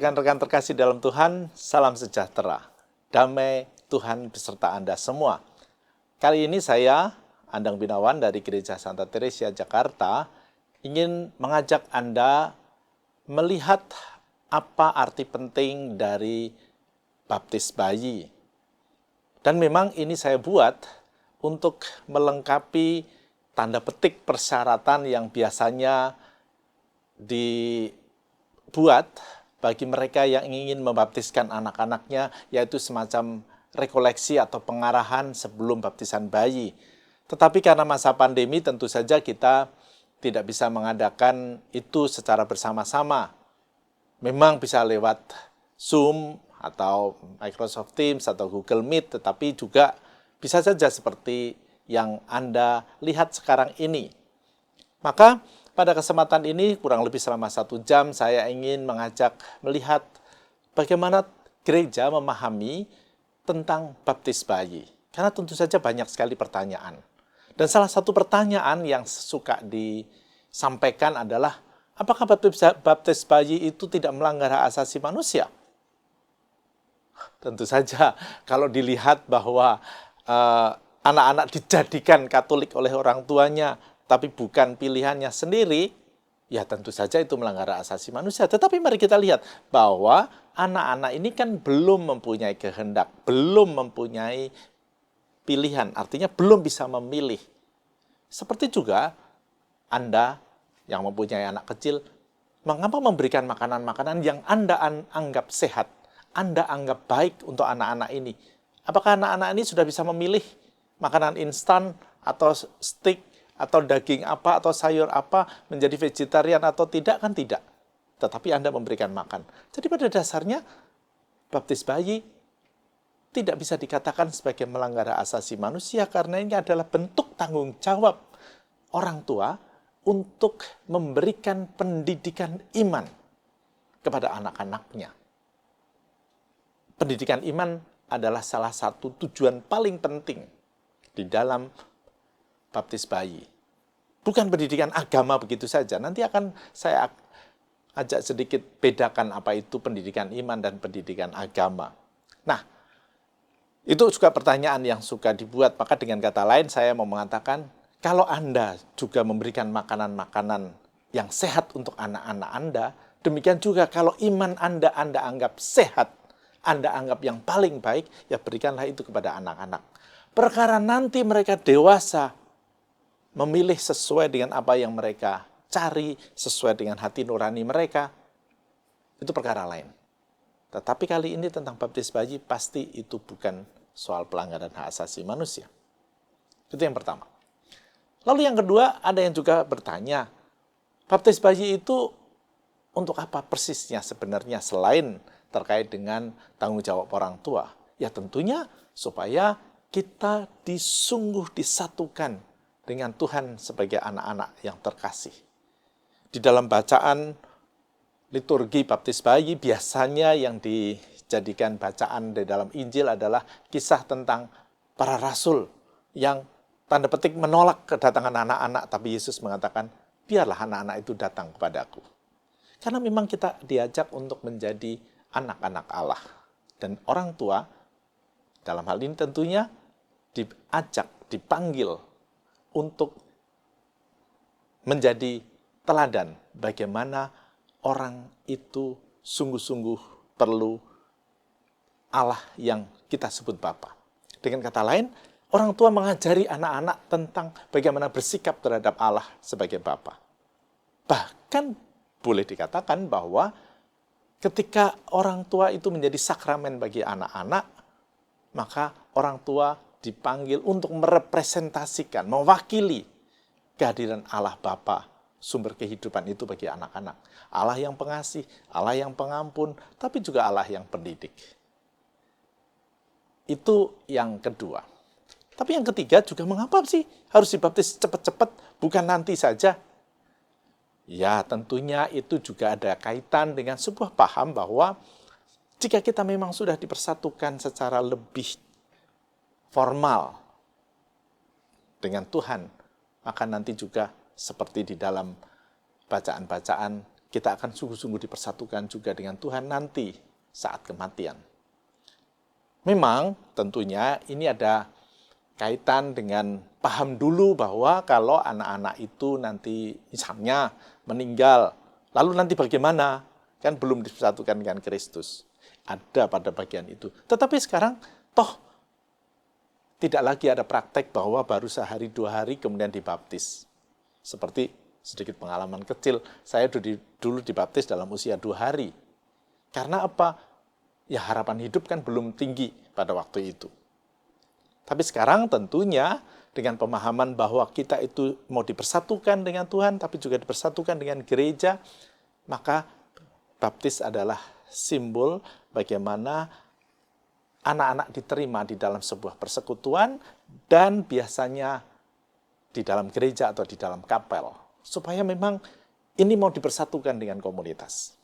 Rekan-rekan terkasih dalam Tuhan, salam sejahtera. Damai Tuhan beserta Anda semua. Kali ini saya, Andang Binawan dari Gereja Santa Teresia, Jakarta, ingin mengajak Anda melihat apa arti penting dari baptis bayi. Dan memang ini saya buat untuk melengkapi tanda petik persyaratan yang biasanya dibuat bagi mereka yang ingin membaptiskan anak-anaknya, yaitu semacam rekoleksi atau pengarahan sebelum baptisan bayi. Tetapi karena masa pandemi tentu saja kita tidak bisa mengadakan itu secara bersama-sama. Memang bisa lewat Zoom atau Microsoft Teams atau Google Meet, tetapi juga bisa saja seperti yang Anda lihat sekarang ini. Maka pada kesempatan ini, kurang lebih selama 1 jam, saya ingin mengajak melihat bagaimana gereja memahami tentang baptis bayi. Karena tentu saja banyak sekali pertanyaan. Dan salah satu pertanyaan yang suka disampaikan adalah, apakah baptis bayi itu tidak melanggar hak asasi manusia? Tentu saja, kalau dilihat bahwa anak-anak dijadikan Katolik oleh orang tuanya, tapi bukan pilihannya sendiri, ya tentu saja itu melanggar hak asasi manusia. Tetapi mari kita lihat bahwa anak-anak ini kan belum mempunyai kehendak, belum mempunyai pilihan, artinya belum bisa memilih. Seperti juga Anda yang mempunyai anak kecil, mengapa memberikan makanan-makanan yang Anda anggap sehat, Anda anggap baik untuk anak-anak ini? Apakah anak-anak ini sudah bisa memilih makanan instan atau steak, atau daging apa, atau sayur apa, menjadi vegetarian atau tidak? Kan tidak. Tetapi Anda memberikan makan. Jadi pada dasarnya, baptis bayi tidak bisa dikatakan sebagai melanggar hak asasi manusia, karena ini adalah bentuk tanggung jawab orang tua untuk memberikan pendidikan iman kepada anak-anaknya. Pendidikan iman adalah salah satu tujuan paling penting di dalam baptis bayi. Bukan pendidikan agama begitu saja. Nanti akan saya ajak sedikit bedakan apa itu pendidikan iman dan pendidikan agama. Nah, itu juga pertanyaan yang suka dibuat. Maka dengan kata lain saya mau mengatakan, kalau Anda juga memberikan makanan-makanan yang sehat untuk anak-anak Anda, demikian juga kalau iman Anda anggap sehat, Anda anggap yang paling baik, ya berikanlah itu kepada anak-anak. Perkara nanti mereka dewasa, memilih sesuai dengan apa yang mereka cari, sesuai dengan hati nurani mereka, itu perkara lain. Tetapi kali ini tentang baptis bayi, pasti itu bukan soal pelanggaran hak asasi manusia. Itu yang pertama. Lalu yang kedua, ada yang juga bertanya, baptis bayi itu untuk apa persisnya sebenarnya selain terkait dengan tanggung jawab orang tua? Ya tentunya supaya kita disatukan dengan Tuhan sebagai anak-anak yang terkasih. Di dalam bacaan liturgi baptis bayi, biasanya yang dijadikan bacaan di dalam Injil adalah kisah tentang para rasul yang tanda petik menolak kedatangan anak-anak, tapi Yesus mengatakan, biarlah anak-anak itu datang kepadaku. Karena memang kita diajak untuk menjadi anak-anak Allah. Dan orang tua, dalam hal ini tentunya diajak, dipanggil untuk menjadi teladan bagaimana orang itu sungguh-sungguh perlu Allah yang kita sebut Bapa. Dengan kata lain, orang tua mengajari anak-anak tentang bagaimana bersikap terhadap Allah sebagai Bapa. Bahkan boleh dikatakan bahwa ketika orang tua itu menjadi sakramen bagi anak-anak, maka orang tua dipanggil untuk merepresentasikan, mewakili kehadiran Allah Bapa, sumber kehidupan itu bagi anak-anak. Allah yang pengasih, Allah yang pengampun, tapi juga Allah yang pendidik. Itu yang kedua. Tapi yang ketiga juga, mengapa sih harus dibaptis cepat-cepat, bukan nanti saja? Ya, tentunya itu juga ada kaitan dengan sebuah paham bahwa jika kita memang sudah dipersatukan secara lebih formal dengan Tuhan, maka nanti juga seperti di dalam bacaan-bacaan kita akan sungguh-sungguh dipersatukan juga dengan Tuhan nanti saat kematian. Memang tentunya ini ada kaitan dengan paham dulu bahwa kalau anak-anak itu nanti misalnya meninggal, lalu nanti bagaimana? Kan belum disatukan dengan Kristus. Ada pada bagian itu. Tetapi sekarang toh tidak lagi ada praktek bahwa baru sehari 2 hari kemudian dibaptis. Seperti sedikit pengalaman kecil, saya dulu dibaptis dalam usia 2 hari. Karena apa? Ya harapan hidup kan belum tinggi pada waktu itu. Tapi sekarang tentunya dengan pemahaman bahwa kita itu mau dipersatukan dengan Tuhan, tapi juga dipersatukan dengan gereja, maka baptis adalah simbol bagaimana anak-anak diterima di dalam sebuah persekutuan dan biasanya di dalam gereja atau di dalam kapel. Supaya memang ini mau dipersatukan dengan komunitas.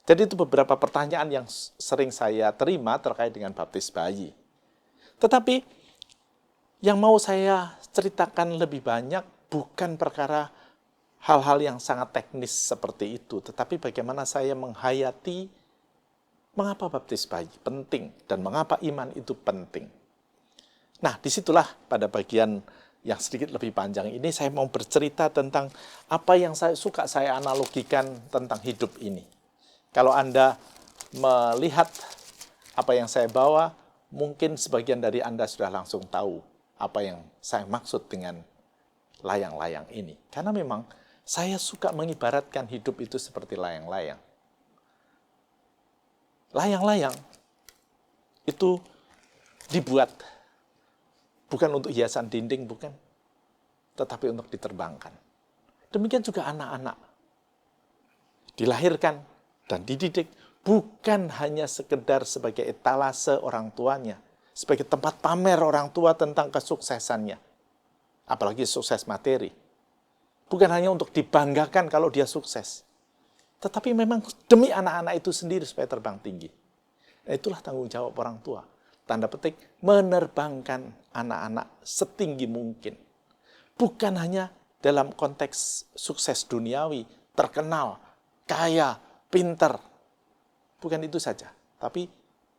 Jadi itu beberapa pertanyaan yang sering saya terima terkait dengan baptis bayi. Tetapi yang mau saya ceritakan lebih banyak bukan perkara hal-hal yang sangat teknis seperti itu, tetapi bagaimana saya menghayati mengapa baptis bayi penting dan mengapa iman itu penting. Nah, disitulah pada bagian yang sedikit lebih panjang ini saya mau bercerita tentang apa yang suka saya analogikan tentang hidup ini. Kalau Anda melihat apa yang saya bawa, mungkin sebagian dari Anda sudah langsung tahu apa yang saya maksud dengan layang-layang ini. Karena memang saya suka mengibaratkan hidup itu seperti layang-layang. Layang-layang itu dibuat bukan untuk hiasan dinding, bukan, tetapi untuk diterbangkan. Demikian juga anak-anak. Dilahirkan dan dididik bukan hanya sekedar sebagai etalase orang tuanya, sebagai tempat pamer orang tua tentang kesuksesannya, apalagi sukses materi. Bukan hanya untuk dibanggakan kalau dia sukses, tetapi memang demi anak-anak itu sendiri supaya terbang tinggi. Nah, itulah tanggung jawab orang tua. Tanda petik, menerbangkan anak-anak setinggi mungkin. Bukan hanya dalam konteks sukses duniawi, terkenal, kaya, pinter. Bukan itu saja. Tapi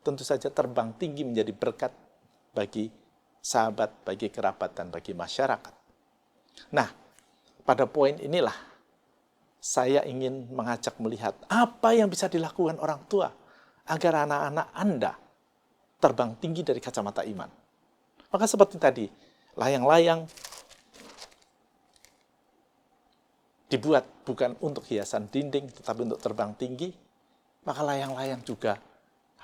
tentu saja terbang tinggi menjadi berkat bagi sahabat, bagi kerabat, dan bagi masyarakat. Nah, pada poin inilah saya ingin mengajak melihat apa yang bisa dilakukan orang tua agar anak-anak Anda terbang tinggi dari kacamata iman. Maka seperti tadi, layang-layang dibuat bukan untuk hiasan dinding, tetapi untuk terbang tinggi. Maka layang-layang juga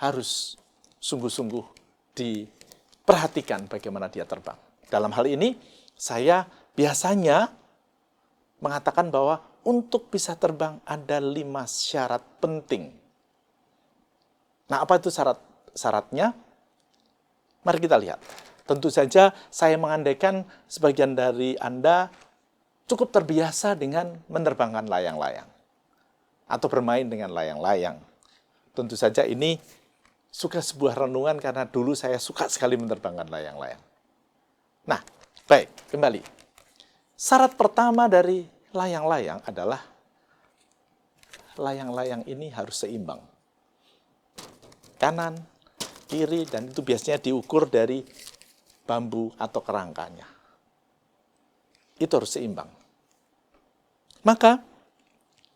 harus sungguh-sungguh diperhatikan bagaimana dia terbang. Dalam hal ini, saya biasanya mengatakan bahwa untuk bisa terbang ada 5 syarat penting. Nah, apa itu syaratnya? Mari kita lihat. Tentu saja saya mengandaikan sebagian dari Anda cukup terbiasa dengan menerbangkan layang-layang atau bermain dengan layang-layang. Tentu saja ini suka sebuah renungan karena dulu saya suka sekali menerbangkan layang-layang. Nah, baik, kembali. Syarat pertama dari layang-layang adalah layang-layang ini harus seimbang. Kanan, kiri, dan itu biasanya diukur dari bambu atau kerangkanya. Itu harus seimbang. Maka,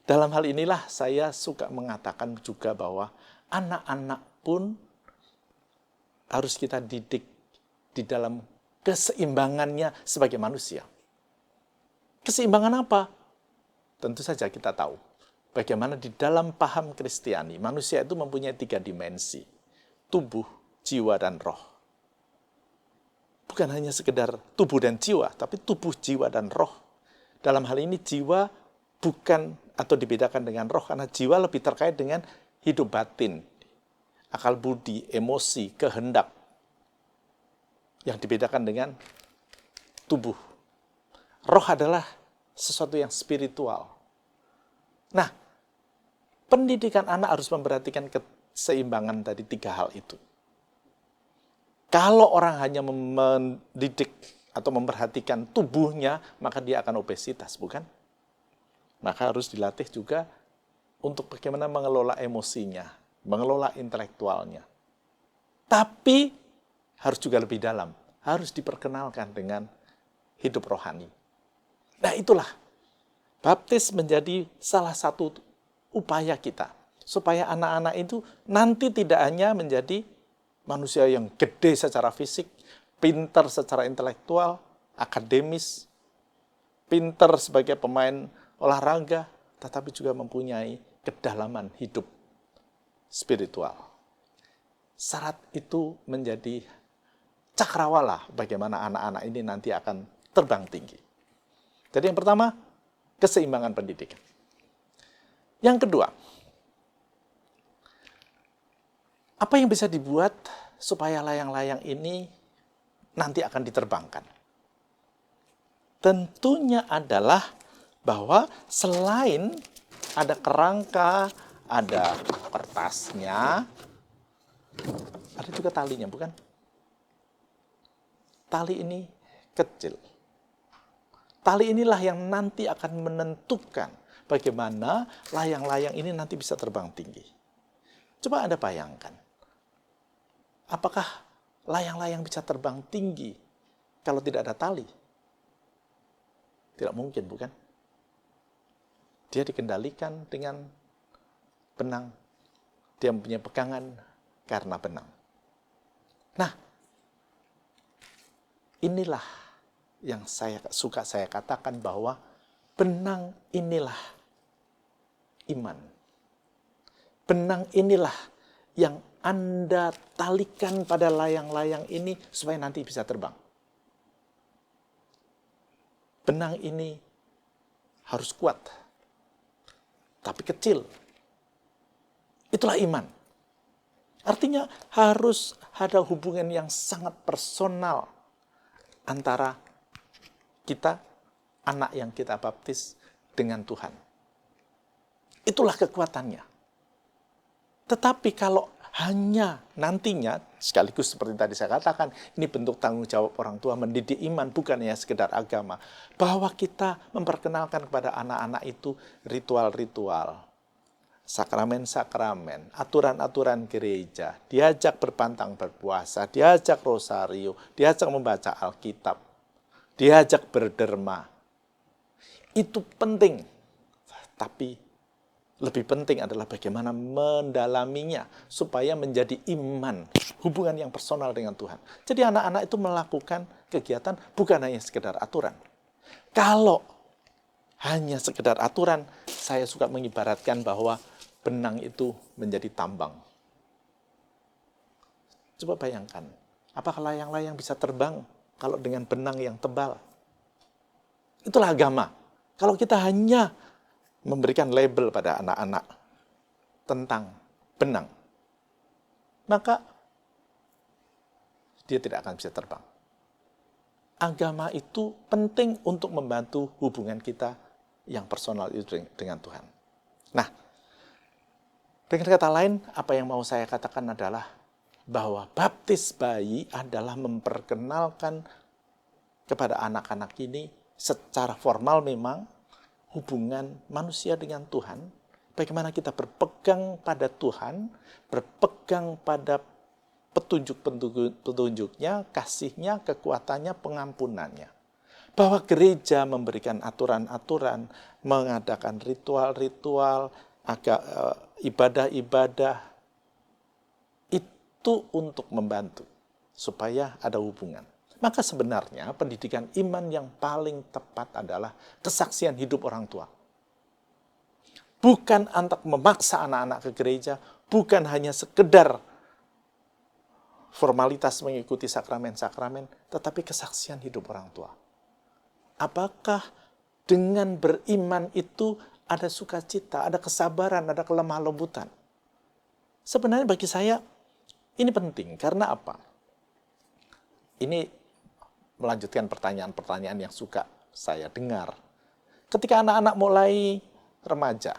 dalam hal inilah saya suka mengatakan juga bahwa anak-anak pun harus kita didik di dalam keseimbangannya sebagai manusia. Keseimbangan apa? Tentu saja kita tahu bagaimana di dalam paham Kristiani, manusia itu mempunyai 3 dimensi. Tubuh, jiwa, dan roh. Bukan hanya sekedar tubuh dan jiwa, tapi tubuh, jiwa, dan roh. Dalam hal ini jiwa bukan atau dibedakan dengan roh, karena jiwa lebih terkait dengan hidup batin, akal budi, emosi, kehendak. Yang dibedakan dengan tubuh. Roh adalah sesuatu yang spiritual. Nah, pendidikan anak harus memperhatikan keseimbangan dari 3 hal itu. Kalau orang hanya mendidik atau memperhatikan tubuhnya, maka dia akan obesitas, bukan? Maka harus dilatih juga untuk bagaimana mengelola emosinya, mengelola intelektualnya. Tapi harus juga lebih dalam, harus diperkenalkan dengan hidup rohani. Nah itulah, baptis menjadi salah satu upaya kita, supaya anak-anak itu nanti tidak hanya menjadi manusia yang gede secara fisik, pintar secara intelektual, akademis, pintar sebagai pemain olahraga, tetapi juga mempunyai kedalaman hidup spiritual. Syarat itu menjadi cakrawala bagaimana anak-anak ini nanti akan terbang tinggi. Jadi yang pertama, keseimbangan pendidikan. Yang kedua, apa yang bisa dibuat supaya layang-layang ini nanti akan diterbangkan? Tentunya adalah bahwa selain ada kerangka, ada kertasnya, ada juga talinya, bukan? Tali ini kecil. Tali inilah yang nanti akan menentukan bagaimana layang-layang ini nanti bisa terbang tinggi. Coba Anda bayangkan, apakah layang-layang bisa terbang tinggi kalau tidak ada tali? Tidak mungkin, bukan? Dia dikendalikan dengan benang. Dia mempunyai pegangan karena benang. Nah, inilah yang saya katakan bahwa benang inilah iman. Benang inilah yang Anda talikan pada layang-layang ini supaya nanti bisa terbang. Benang ini harus kuat, tapi kecil. Itulah iman. Artinya harus ada hubungan yang sangat personal antara kita, anak yang kita baptis, dengan Tuhan. Itulah kekuatannya. Tetapi kalau hanya nantinya, sekaligus seperti tadi saya katakan, ini bentuk tanggung jawab orang tua mendidik iman, bukan hanya sekedar agama. Bahwa kita memperkenalkan kepada anak-anak itu ritual-ritual, sakramen-sakramen, aturan-aturan gereja, diajak berpantang berpuasa, diajak rosario, diajak membaca Alkitab, diajak berderma. Itu penting, tapi lebih penting adalah bagaimana mendalaminya supaya menjadi iman, hubungan yang personal dengan Tuhan. Jadi anak-anak itu melakukan kegiatan bukan hanya sekedar aturan. Kalau hanya sekedar aturan, saya suka mengibaratkan bahwa benang itu menjadi tambang. Coba bayangkan, apakah layang-layang bisa terbang kalau dengan benang yang tebal? Itulah agama. Kalau kita hanya memberikan label pada anak-anak tentang benang, maka dia tidak akan bisa terbang. Agama itu penting untuk membantu hubungan kita yang personal itu dengan Tuhan. Nah, dengan kata lain, apa yang mau saya katakan adalah bahwa baptis bayi adalah memperkenalkan kepada anak-anak ini secara formal memang hubungan manusia dengan Tuhan, bagaimana kita berpegang pada Tuhan, berpegang pada petunjuk-petunjuknya, kasihnya, kekuatannya, pengampunannya. Bahwa gereja memberikan aturan-aturan, mengadakan ritual-ritual, ibadah-ibadah, itu untuk membantu supaya ada hubungan. Maka sebenarnya pendidikan iman yang paling tepat adalah kesaksian hidup orang tua. Bukan untuk memaksa anak-anak ke gereja, bukan hanya sekedar formalitas mengikuti sakramen-sakramen, tetapi kesaksian hidup orang tua. Apakah dengan beriman itu ada sukacita, ada kesabaran, ada kelemah lembutan? Sebenarnya bagi saya ini penting, karena apa? Ini melanjutkan pertanyaan-pertanyaan yang suka saya dengar. Ketika anak-anak mulai remaja,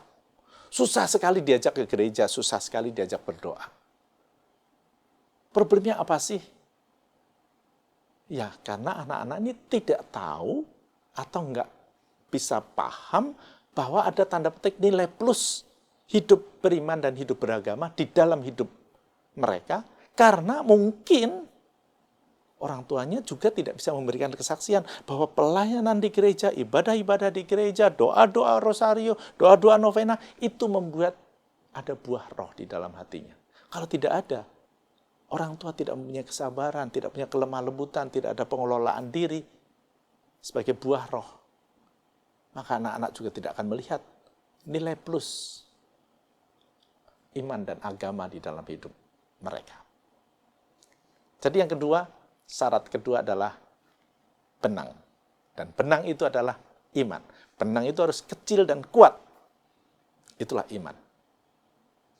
susah sekali diajak ke gereja, susah sekali diajak berdoa. Problemnya apa sih? Ya, karena anak-anak ini tidak tahu atau nggak bisa paham bahwa ada tanda petik nilai plus hidup beriman dan hidup beragama di dalam hidup mereka, karena mungkin orang tuanya juga tidak bisa memberikan kesaksian bahwa pelayanan di gereja, ibadah-ibadah di gereja, doa-doa rosario, doa-doa novena, itu membuat ada buah roh di dalam hatinya. Kalau tidak ada, orang tua tidak mempunyai kesabaran, tidak punya kelemah lembutan, tidak ada pengelolaan diri sebagai buah roh, maka anak-anak juga tidak akan melihat nilai plus iman dan agama di dalam hidup mereka. Jadi yang kedua, syarat kedua adalah benang. Dan benang itu adalah iman. Benang itu harus kecil dan kuat. Itulah iman.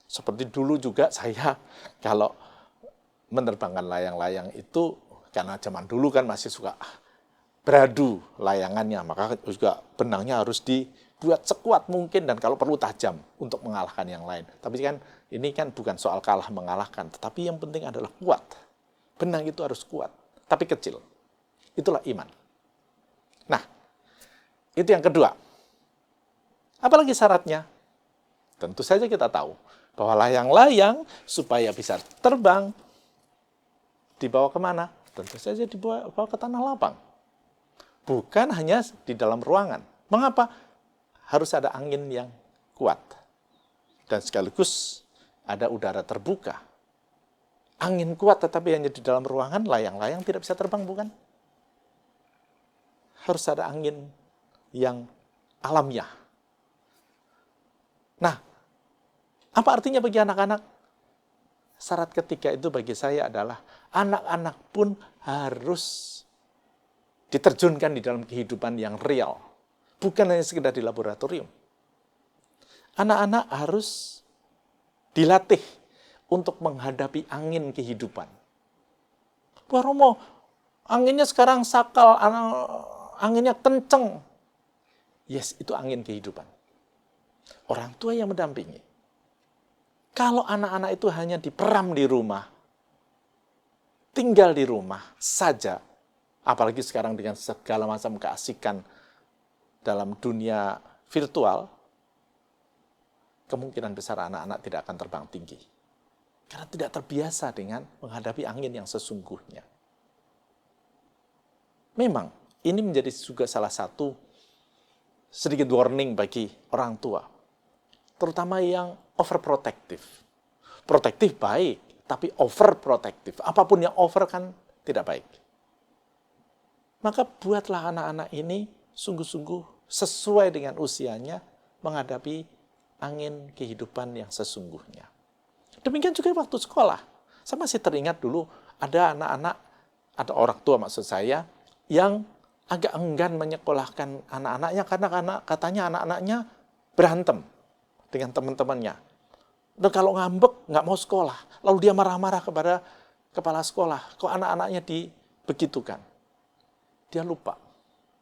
Seperti dulu juga saya kalau menerbangkan layang-layang itu, karena zaman dulu kan masih suka beradu layangannya, maka juga benangnya harus dibuat sekuat mungkin dan kalau perlu tajam untuk mengalahkan yang lain. Tapi kan ini kan bukan soal kalah mengalahkan, tetapi yang penting adalah kuat. Benang itu harus kuat, tapi kecil. Itulah iman. Nah, itu yang kedua. Apalagi syaratnya? Tentu saja kita tahu bahwa layang-layang supaya bisa terbang dibawa kemana? Tentu saja dibawa ke tanah lapang. Bukan hanya di dalam ruangan. Mengapa? Harus ada angin yang kuat. Dan sekaligus ada udara terbuka. Angin kuat tetapi hanya di dalam ruangan, layang-layang tidak bisa terbang, bukan? Harus ada angin yang alamiah. Nah, apa artinya bagi anak-anak? Syarat ketiga itu bagi saya adalah anak-anak pun harus diterjunkan di dalam kehidupan yang real. Bukan hanya sekedar di laboratorium. Anak-anak harus dilatih untuk menghadapi angin kehidupan. Wah Romo, anginnya sekarang sakal, anginnya kenceng. Yes, itu angin kehidupan. Orang tua yang mendampingi. Kalau anak-anak itu hanya diperam di rumah, tinggal di rumah saja, apalagi sekarang dengan segala macam keasikan dalam dunia virtual, kemungkinan besar anak-anak tidak akan terbang tinggi. Karena tidak terbiasa dengan menghadapi angin yang sesungguhnya. Memang, ini menjadi juga salah satu sedikit warning bagi orang tua. Terutama yang overprotective. Protektif baik, tapi overprotective. Apapun yang over kan tidak baik. Maka buatlah anak-anak ini sungguh-sungguh sesuai dengan usianya menghadapi angin kehidupan yang sesungguhnya. Demikian juga waktu sekolah. Saya masih teringat dulu ada anak-anak, ada orang tua maksud saya, yang agak enggan menyekolahkan anak-anaknya karena katanya anak-anaknya berantem dengan teman-temannya. Dan kalau ngambek, nggak mau sekolah. Lalu dia marah-marah kepada kepala sekolah. Kok anak-anaknya dibegitukan? Dia lupa.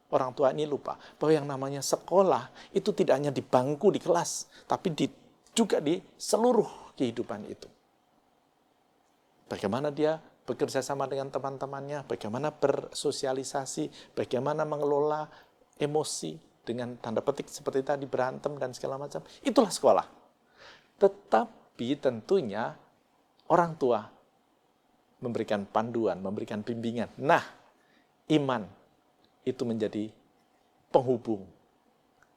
Orang tua ini lupa bahwa yang namanya sekolah itu tidak hanya di bangku di kelas, tapi juga di seluruh kehidupan itu. Bagaimana dia bekerja sama dengan teman-temannya, bagaimana bersosialisasi, bagaimana mengelola emosi dengan tanda petik seperti tadi berantem dan segala macam. Itulah sekolah. Tetapi tentunya orang tua memberikan panduan, memberikan bimbingan. Nah, iman itu menjadi penghubung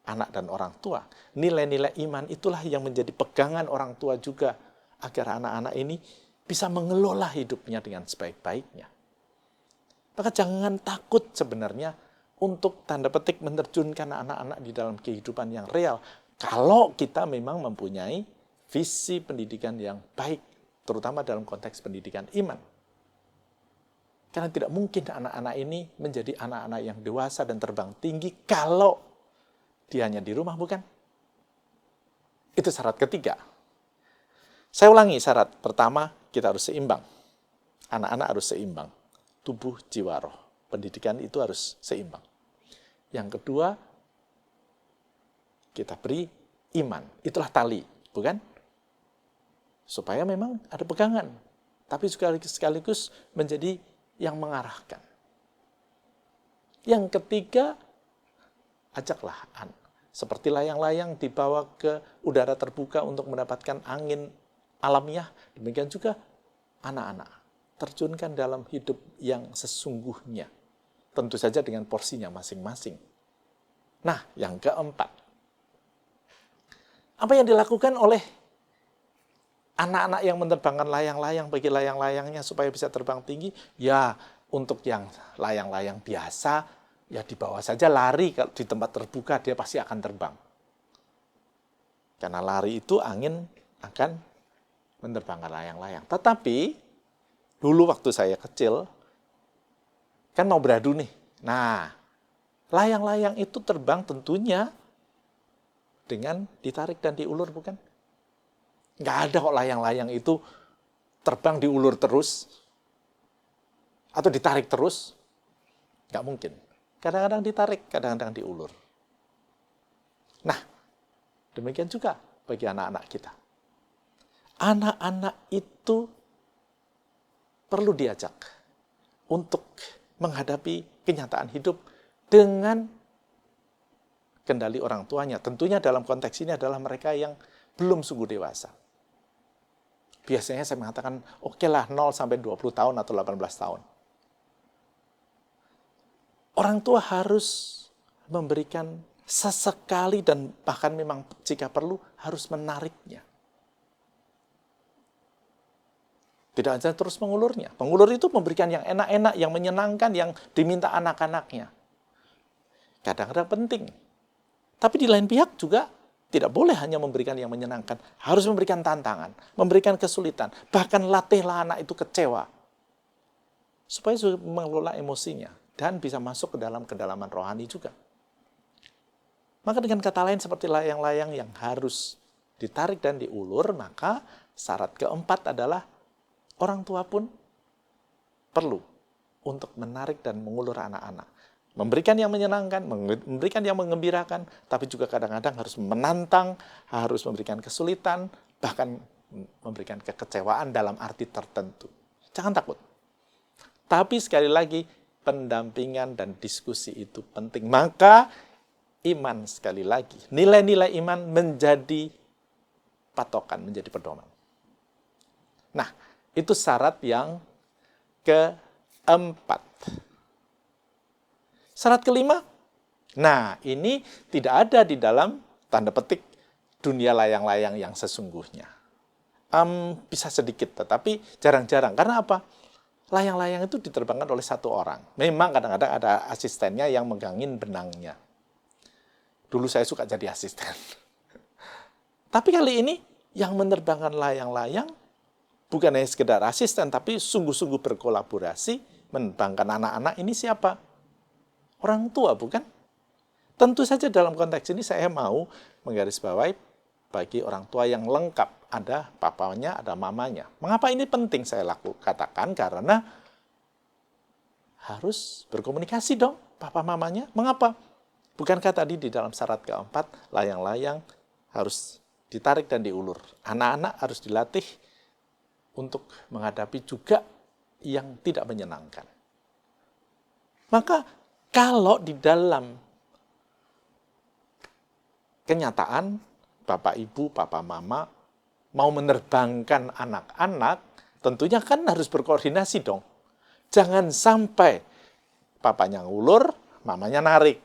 anak dan orang tua. Nilai-nilai iman itulah yang menjadi pegangan orang tua juga agar anak-anak ini bisa mengelola hidupnya dengan sebaik-baiknya. Maka jangan takut sebenarnya untuk tanda petik menerjunkan anak-anak di dalam kehidupan yang real. Kalau kita memang mempunyai visi pendidikan yang baik, terutama dalam konteks pendidikan iman. Karena tidak mungkin anak-anak ini menjadi anak-anak yang dewasa dan terbang tinggi kalau dia hanya di rumah, bukan? Itu syarat ketiga. Saya ulangi syarat pertama, kita harus seimbang. Anak-anak harus seimbang. Tubuh, jiwa, roh. Pendidikan itu harus seimbang. Yang kedua, kita beri iman. Itulah tali, bukan? Supaya memang ada pegangan. Tapi sekaligus menjadi yang mengarahkan. Yang ketiga, ajaklah seperti layang-layang dibawa ke udara terbuka untuk mendapatkan angin alamiah, demikian juga anak-anak terjunkan dalam hidup yang sesungguhnya. Tentu saja dengan porsinya masing-masing. Nah, yang keempat, apa yang dilakukan oleh anak-anak yang menerbangkan layang-layang bagi layang-layangnya supaya bisa terbang tinggi? Ya, untuk yang layang-layang biasa, ya dibawa saja lari. Kalau di tempat terbuka dia pasti akan terbang. Karena lari itu angin akan menerbangkan layang-layang. Tetapi dulu waktu saya kecil kan mau beradu nih. Nah, layang-layang itu terbang tentunya dengan ditarik dan diulur, bukan? Nggak ada kok layang-layang itu terbang diulur terus atau ditarik terus. Nggak mungkin. Kadang-kadang ditarik, kadang-kadang diulur. Nah, demikian juga bagi anak-anak kita. Anak-anak itu perlu diajak untuk menghadapi kenyataan hidup dengan kendali orang tuanya. Tentunya dalam konteks ini adalah mereka yang belum sungguh dewasa. Biasanya saya mengatakan, oke lah 0 sampai 20 tahun atau 18 tahun. Orang tua harus memberikan sesekali dan bahkan memang jika perlu harus menariknya. Tidak hanya terus mengulurnya. Pengulur itu memberikan yang enak-enak, yang menyenangkan, yang diminta anak-anaknya. Kadang-kadang penting. Tapi di lain pihak juga tidak boleh hanya memberikan yang menyenangkan. Harus memberikan tantangan, memberikan kesulitan. Bahkan latihlah anak itu kecewa. Supaya mengelola emosinya. Dan bisa masuk ke dalam kedalaman rohani juga. Maka dengan kata lain seperti layang-layang yang harus ditarik dan diulur, maka syarat keempat adalah orang tua pun perlu untuk menarik dan mengulur anak-anak. Memberikan yang menyenangkan, memberikan yang menggembirakan, tapi juga kadang-kadang harus menantang, harus memberikan kesulitan, bahkan memberikan kekecewaan dalam arti tertentu. Jangan takut. Tapi sekali lagi, pendampingan dan diskusi itu penting. Maka iman sekali lagi, nilai-nilai iman menjadi patokan, menjadi pedoman. Nah, itu syarat yang keempat. Syarat kelima, nah ini tidak ada di dalam tanda petik dunia layang-layang yang sesungguhnya. Bisa sedikit, tetapi jarang-jarang. Karena apa? Layang-layang itu diterbangkan oleh satu orang. Memang kadang-kadang ada asistennya yang megangin benangnya. Dulu saya suka jadi asisten. Tapi kali ini yang menerbangkan layang-layang bukan hanya sekedar asisten, tapi sungguh-sungguh berkolaborasi menerbangkan anak-anak. Ini siapa? Orang tua, bukan? Tentu saja dalam konteks ini saya mau menggarisbawahi bagi orang tua yang lengkap. Ada papanya, ada mamanya. Mengapa ini penting saya katakan? Karena harus berkomunikasi dong papa mamanya. Mengapa? Bukankah tadi di dalam syarat keempat, layang-layang harus ditarik dan diulur. Anak-anak harus dilatih untuk menghadapi juga yang tidak menyenangkan. Maka kalau di dalam kenyataan, bapak ibu, papa mama mau menerbangkan anak-anak, tentunya kan harus berkoordinasi dong. Jangan sampai papanya ngulur, mamanya narik.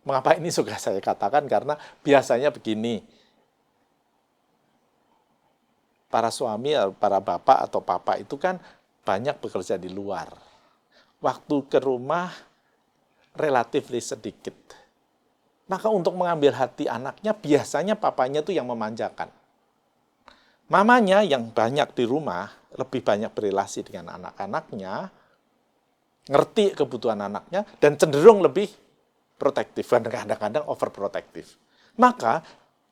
Mengapa ini suka saya katakan? Karena biasanya begini, para suami, para bapak atau papa itu kan banyak bekerja di luar. Waktu ke rumah relatif sedikit. Maka untuk mengambil hati anaknya, biasanya papanya itu yang memanjakan. Mamanya yang banyak di rumah, lebih banyak berelasi dengan anak-anaknya, ngerti kebutuhan anaknya, dan cenderung lebih protektif, dan kadang-kadang overprotektif. Maka,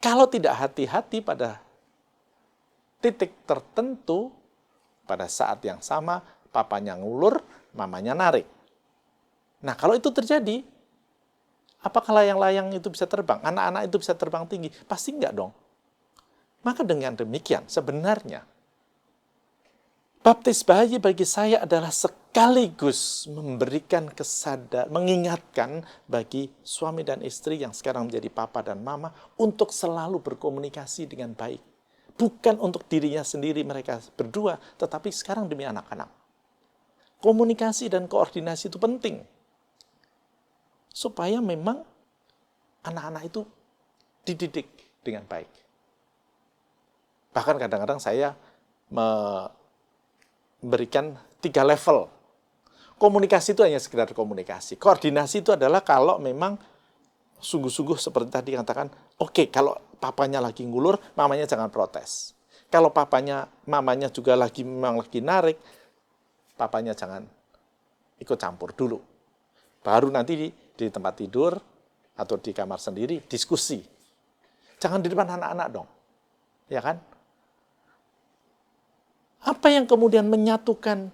kalau tidak hati-hati pada titik tertentu, pada saat yang sama, papanya ngulur, mamanya narik. Nah, kalau itu terjadi, apakah layang-layang itu bisa terbang? Anak-anak itu bisa terbang tinggi? Pasti enggak dong. Maka dengan demikian, sebenarnya, Baptis bayi bagi saya adalah sekaligus memberikan mengingatkan bagi suami dan istri yang sekarang menjadi papa dan mama untuk selalu berkomunikasi dengan baik. Bukan untuk dirinya sendiri mereka berdua, tetapi sekarang demi anak-anak. Komunikasi dan koordinasi itu penting. Supaya memang anak-anak itu dididik dengan baik. Bahkan kadang-kadang saya memberikan 3 level. Komunikasi itu hanya sekedar komunikasi. Koordinasi itu adalah kalau memang sungguh-sungguh seperti tadi katakan, oke, kalau papanya lagi ngulur, mamanya jangan protes. Kalau mamanya juga memang lagi narik, papanya jangan ikut campur dulu. Baru nanti di tempat tidur atau di kamar sendiri diskusi. Jangan di depan anak-anak dong. Ya kan? Apa yang kemudian menyatukan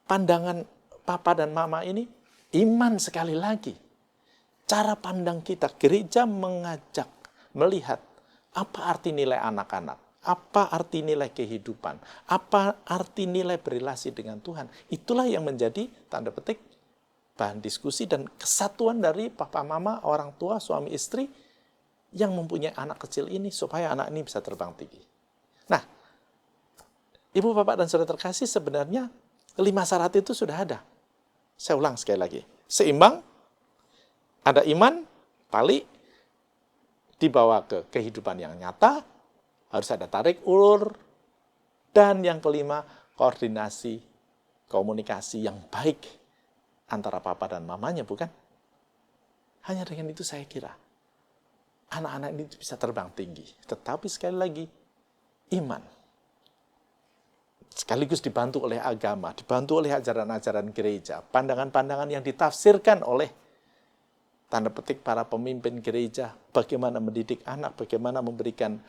pandangan papa dan mama ini? Iman sekali lagi. Cara pandang kita, gereja mengajak, melihat apa arti nilai anak-anak, apa arti nilai kehidupan, apa arti nilai berelasi dengan Tuhan. Itulah yang menjadi tanda petik bahan diskusi dan kesatuan dari papa mama, orang tua, suami istri yang mempunyai anak kecil ini supaya anak ini bisa terbang tinggi. Nah, Ibu, Bapak, dan Saudara terkasih, sebenarnya 5 syarat itu sudah ada. Saya ulang sekali lagi. Seimbang, ada iman, tali, dibawa ke kehidupan yang nyata, harus ada tarik ulur, dan yang kelima, koordinasi, komunikasi yang baik antara papa dan mamanya, bukan? Hanya dengan itu saya kira anak-anak ini bisa terbang tinggi. Tetapi sekali lagi, iman. Sekaligus dibantu oleh agama, dibantu oleh ajaran-ajaran gereja, pandangan-pandangan yang ditafsirkan oleh tanda petik para pemimpin gereja, bagaimana mendidik anak, bagaimana memberikan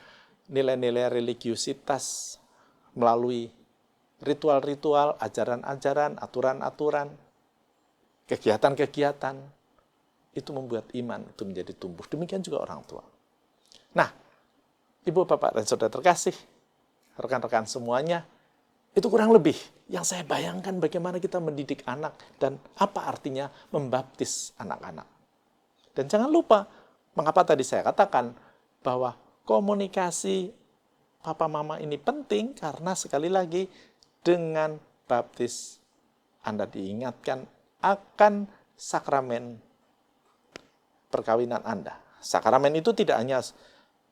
nilai-nilai religiusitas melalui ritual-ritual, ajaran-ajaran, aturan-aturan, kegiatan-kegiatan, itu membuat iman itu menjadi tumbuh. Demikian juga orang tua. Nah, Ibu, Bapak, dan Saudara terkasih, rekan-rekan semuanya, itu kurang lebih yang saya bayangkan bagaimana kita mendidik anak dan apa artinya membaptis anak-anak. Dan jangan lupa, mengapa tadi saya katakan bahwa komunikasi papa mama ini penting karena sekali lagi dengan baptis Anda diingatkan akan sakramen perkawinan Anda. Sakramen itu tidak hanya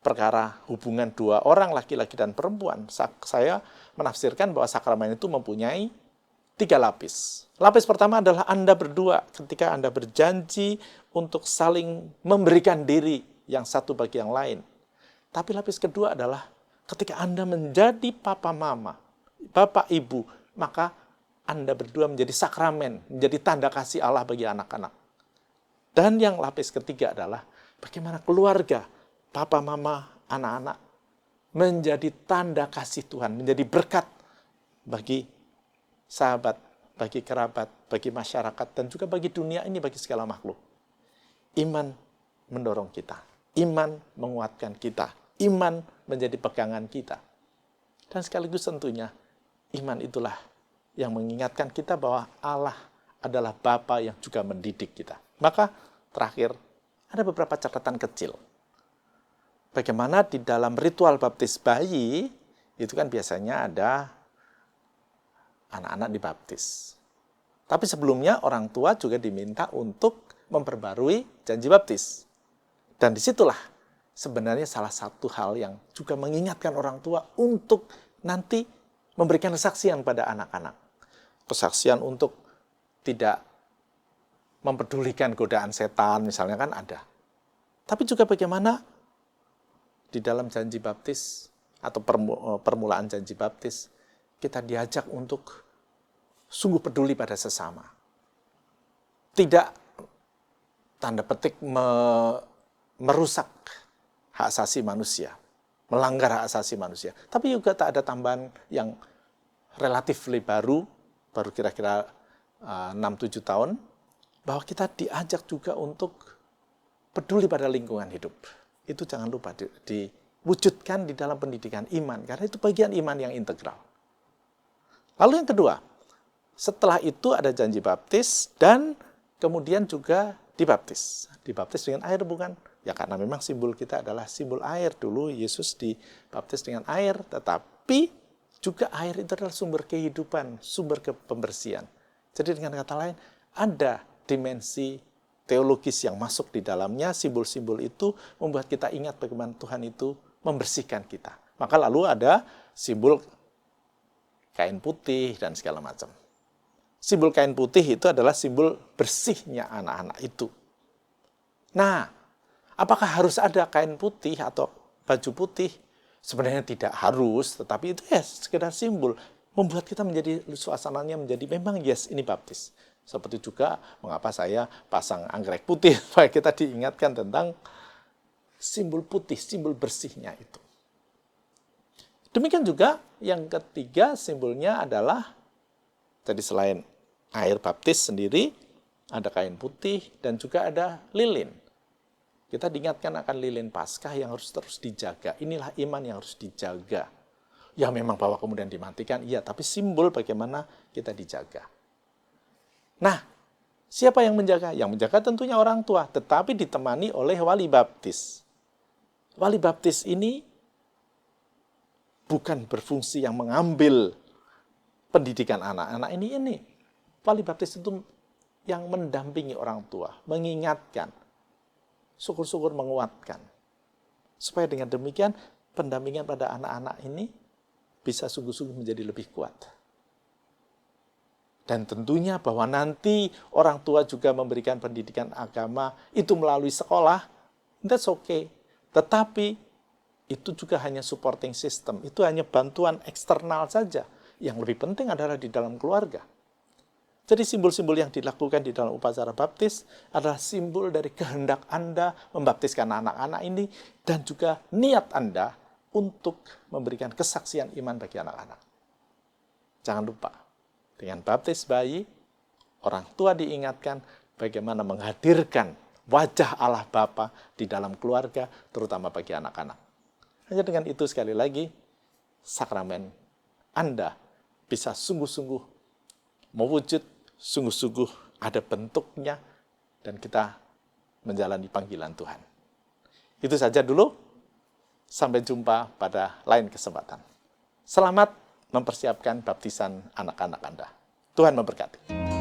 perkara hubungan 2 orang, laki-laki dan perempuan. Saya menafsirkan bahwa sakramen itu mempunyai 3 lapis. Lapis pertama adalah Anda berdua ketika Anda berjanji untuk saling memberikan diri yang satu bagi yang lain. Tapi lapis kedua adalah ketika Anda menjadi papa mama, bapak ibu, maka Anda berdua menjadi sakramen, menjadi tanda kasih Allah bagi anak-anak. Dan yang lapis ketiga adalah bagaimana keluarga, papa mama, anak-anak menjadi tanda kasih Tuhan, menjadi berkat bagi sahabat, bagi kerabat, bagi masyarakat, dan juga bagi dunia ini, bagi segala makhluk. Iman mendorong kita, iman menguatkan kita, iman menjadi pegangan kita. Dan sekaligus tentunya, iman itulah yang mengingatkan kita bahwa Allah adalah Bapa yang juga mendidik kita. Maka terakhir, ada beberapa catatan kecil. Bagaimana di dalam ritual baptis bayi, itu kan biasanya ada anak-anak dibaptis. Tapi sebelumnya orang tua juga diminta untuk memperbarui janji baptis. Dan disitulah sebenarnya salah satu hal yang juga mengingatkan orang tua untuk nanti memberikan kesaksian pada anak-anak. Kesaksian untuk tidak mempedulikan godaan setan misalnya kan ada. Tapi juga bagaimana di dalam janji baptis atau permulaan janji baptis kita diajak untuk sungguh peduli pada sesama. Tidak tanda petik merusak hak asasi manusia, melanggar hak asasi manusia. Tapi juga tak ada tambahan yang relatif baru kira-kira 6-7 tahun, bahwa kita diajak juga untuk peduli pada lingkungan hidup. Itu jangan lupa diwujudkan di dalam pendidikan iman, karena itu bagian iman yang integral. Lalu yang kedua, setelah itu ada janji baptis dan kemudian juga dibaptis. Dibaptis dengan air bukan? Ya karena memang simbol kita adalah simbol air. Dulu Yesus dibaptis dengan air, tetapi juga air itu adalah sumber kehidupan, sumber pembersihan. Jadi dengan kata lain, ada dimensi teologis yang masuk di dalamnya. Simbol-simbol itu membuat kita ingat bagaimana Tuhan itu membersihkan kita. Maka lalu ada simbol kain putih dan segala macam. Simbol kain putih itu adalah simbol bersihnya anak-anak itu. Nah, apakah harus ada kain putih atau baju putih? Sebenarnya tidak harus, tetapi itu ya sekedar simbol. Membuat kita menjadi, suasananya menjadi memang yes, ini baptis. Seperti juga mengapa saya pasang anggrek putih, supaya kita diingatkan tentang simbol putih, simbol bersihnya itu. Demikian juga yang ketiga simbolnya adalah, jadi selain air baptis sendiri, ada kain putih dan juga ada lilin. Kita diingatkan akan lilin Paskah yang harus terus dijaga. Inilah iman yang harus dijaga. Ya memang bahwa kemudian dimatikan, iya, tapi simbol bagaimana kita dijaga. Nah, siapa yang menjaga? Yang menjaga tentunya orang tua, tetapi ditemani oleh wali baptis. Wali baptis ini bukan berfungsi yang mengambil pendidikan anak-anak ini. Wali baptis itu yang mendampingi orang tua, mengingatkan, syukur-syukur menguatkan. Supaya dengan demikian pendampingan pada anak-anak ini bisa sungguh-sungguh menjadi lebih kuat. Dan tentunya bahwa nanti orang tua juga memberikan pendidikan agama itu melalui sekolah, that's okay. Tetapi itu juga hanya supporting system, itu hanya bantuan eksternal saja. Yang lebih penting adalah di dalam keluarga. Jadi simbol-simbol yang dilakukan di dalam upacara baptis adalah simbol dari kehendak Anda membaptiskan anak-anak ini dan juga niat Anda untuk memberikan kesaksian iman bagi anak-anak. Jangan lupa, dengan baptis bayi, orang tua diingatkan bagaimana menghadirkan wajah Allah Bapa di dalam keluarga, terutama bagi anak-anak. Hanya dengan itu sekali lagi, sakramen Anda bisa sungguh-sungguh mewujud, sungguh-sungguh ada bentuknya, dan kita menjalani panggilan Tuhan. Itu saja dulu. Sampai jumpa pada lain kesempatan. Selamat mempersiapkan baptisan anak-anak Anda. Tuhan memberkati.